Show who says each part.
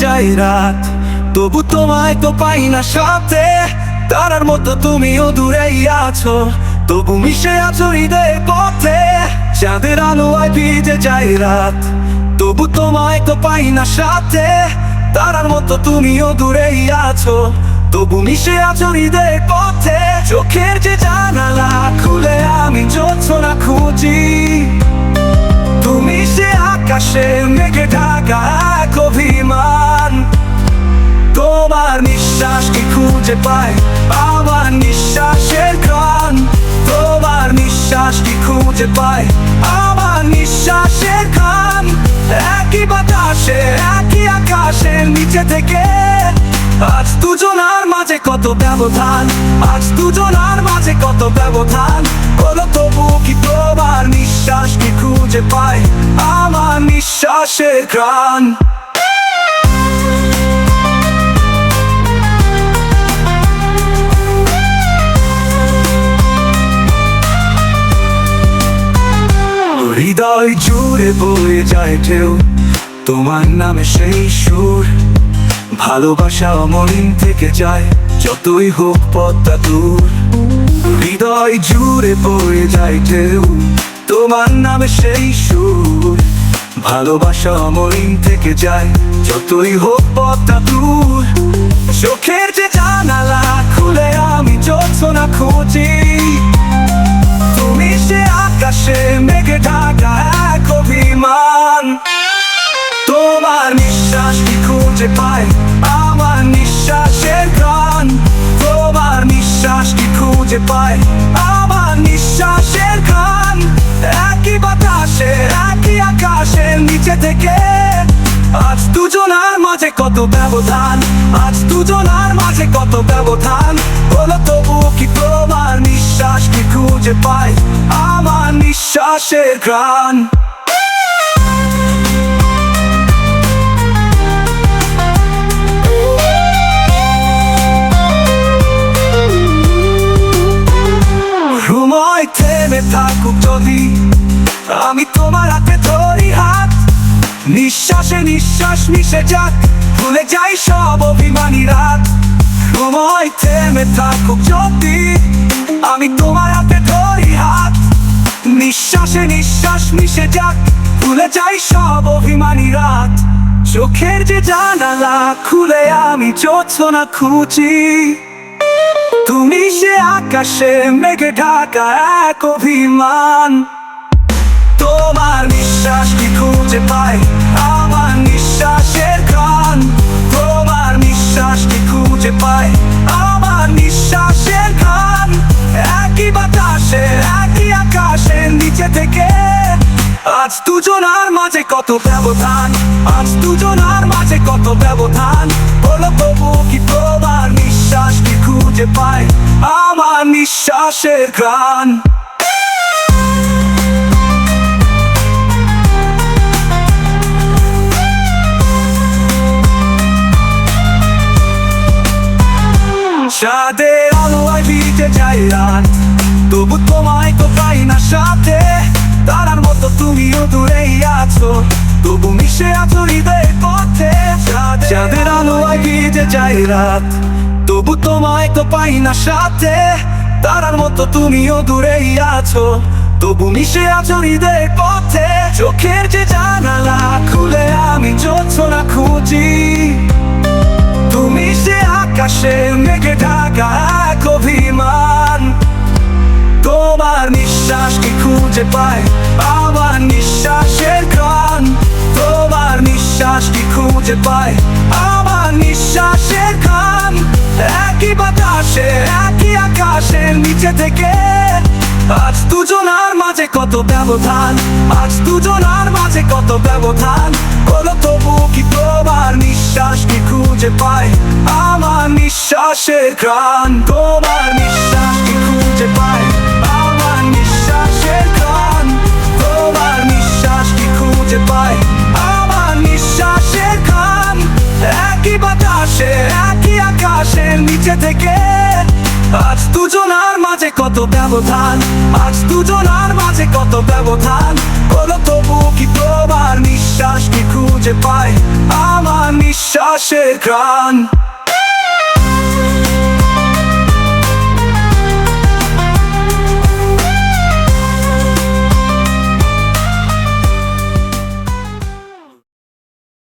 Speaker 1: যায় রাত, তবু তোমায় তো পাই না সাথে। তারার মতো তুমিও দূরেই আছো, তবু মিশে আছো হৃদয়ের পথে। চাঁদের আলোয় ভিজে যায় রাত, তবু তোমায় তো পাই না সাথে। তারার মতো তুমিও দূরেই আছো, তবু মিশে আছো হৃদয়ের পথে। চোখের যে জানালা খুলে আমি জোছনা খুঁজি, তুমি সে আকাশে মেঘে ঢাকা এক অভিমান। তোমার নিঃশ্বাস কি খুঁজে পায় আমার নিঃশ্বাসের ঘ্রাণ। তোমার নিঃশ্বাস কি খুঁজে পায় আমার নিঃশ্বাসের ঘ্রাণ। একই বাতাসে একই আকাশের নিচে থেকে আজ দুজনার মাঝে কত ব্যবধান, আজ দুজনার মাঝে কত ব্যবধান। বলো তবু কি তোমার নিঃশ্বাস কি খুঁজে পায় আমার নিঃশ্বাসের ঘ্রাণ। হৃদয় জুড়ে বয়ে যায় ঢেউ, তোমার নামে সেই সুর। ভালোবাসা অমলিন থেকে যায় যতই হোক পথটা দূর। হৃদয় জুড়ে বয়ে যায় ঢেউ, তোমার নামে সেই সুর। ভালোবাসা অমলিন থেকে যায় যতই হোক পথটা দূর। চোখের যে জানালা খুলে আমি জোছনা খুঁজি, তুমি সে আকাশে মেঘে ঢাকা এক অভিমান। তোমার নিঃশ্বাস কি খুঁজে পায় আমার নিঃশ্বাসের ঘ্রাণ। তোমার নিঃশ্বাস কি খুঁজে পায় আমার নিঃশ্বাসের ঘ্রাণ। একই বাতাসে একই আকাশের নিচে থেকে আজ দুজনার মাঝে কত ব্যবধান, আজ দুজনার মাঝে কত ব্যবধান। বলো তবু কি তোমার নিঃশ্বাস কি খুঁজে পায় আমার নিঃশ্বাসের ঘ্রাণ। সময় থেমে থাকুক যদি আমি তোমার হাতে ধরি হাত। নিঃশ্বাসে নিঃশ্বাস মিশে যাক, ভুলে যাই সব অভিমানী রাত। সময় থেমে থাকুক যদি আমি তোমার হাতে ধরি হাত। নিঃশ্বাসে নিঃশ্বাস মিশে যাক, ভুলে যাই সব অভিমানী রাত। চোখের যে জানালা খুলে আমি জোছনা খুঁজি, তুমি সে আকাশে মেঘে ঢাকা এক অভিমান। তোমার নিঃশ্বাস কি খুঁজে পায় আমার নিঃশ্বাসের ঘ্রাণ। তোমার নিঃশ্বাস কি খুঁজে পায় আমার নিঃশ্বাসের ঘ্রাণ। একই বাতাসে একই আকাশের নিচে থেকে আজ দুজনার মাঝে কত ব্যবধান, আজ দুজনার মাঝে কত ব্যবধান। বলো তবু কি তোমার নিঃশ্বাস কি খুঁজে পায় আমার নিঃশ্বাসের ঘ্রাণ। চাঁদের আলোয় ভিজে যায় রাত, তবু তোমায় তো পাই না সাথে। তারার মতো তুমিও দূরেই আছো, তবু মিশে আছো হৃদয়ের পথে। চাঁদের আলোয় ভিজে যায় রাত, তবু তোমায় তো পাই না সাথে। তারার মতো তুমিও দূরেই আছো, তবু মিশে আছো হৃদয়ের পথে। চোখের যে জানালা খুলে আমি জোছনা খুঁজি, তুমি সে আকাশে মেঘে ঢাকা এক অভিমান। তোমার নিঃশ্বাস কি খুঁজে পায় আমার নিঃশ্বাসের ঘ্রাণ। তোমার নিঃশ্বাস কি খুঁজে পায় আমার নিঃশ্বাসের ঘ্রাণ। একই বাতাসে একই আকাশের নিচে থেকে আজ দুজনার মাঝে কত ব্যবধান, আজ দুজনার মাঝে কত ব্যবধান। বলো তবু কি তোমার নিঃশ্বাস কি খুঁজে পায় আমার নিঃশ্বাসের ঘ্রাণ। তোমার নিঃশ্বাস কি খুঁজে পায় আমার নিঃশ্বাসের ঘ্রাণ। তোমার নিঃশ্বাস কি খুঁজে পায় আমার নিঃশ্বাসের ঘ্রাণ। একই বাতাসে একই আকাশের নিচে থেকে আজ দুজনার মাঝে কত ব্যবধান, আজ দুজনার মাঝে কত ব্যবধান। বলো তবু কি তোমার নিঃশ্বাস কি খুঁজে খুঁজে পাই আমার নিঃশ্বাসের ঘ্রাণ।